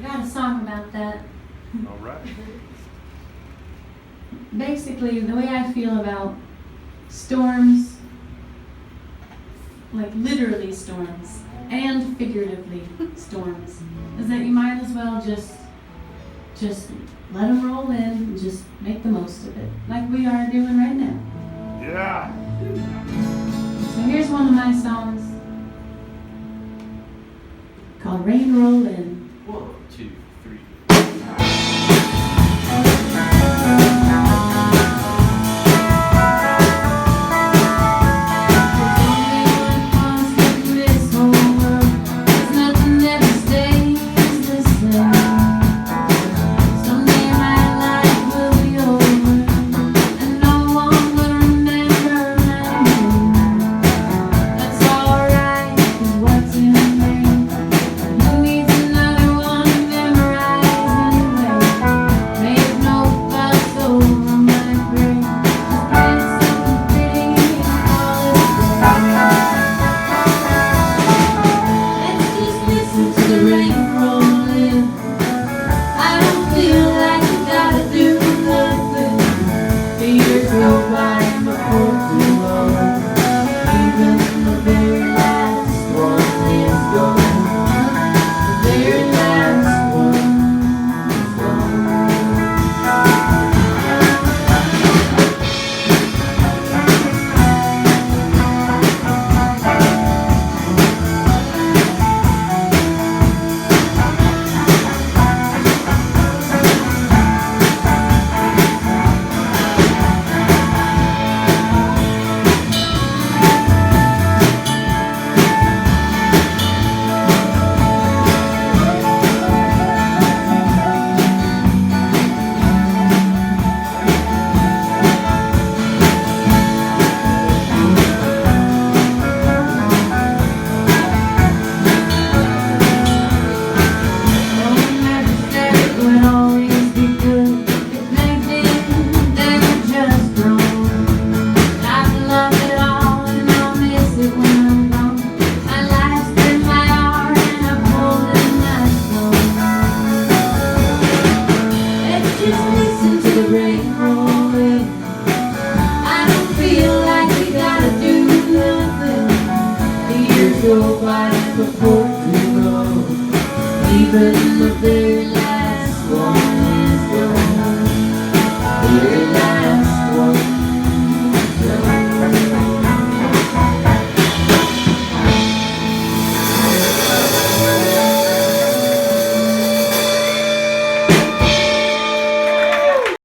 got a song about that. All right. Basically, the way I feel about storms, like literally storms, and figuratively storms, is that you might as well just let them roll in and just make the most of it, like we are doing right now. Yeah. So here's one of my songs called Rain Roll In. 1, 2, 3. Go by before you know, even the very last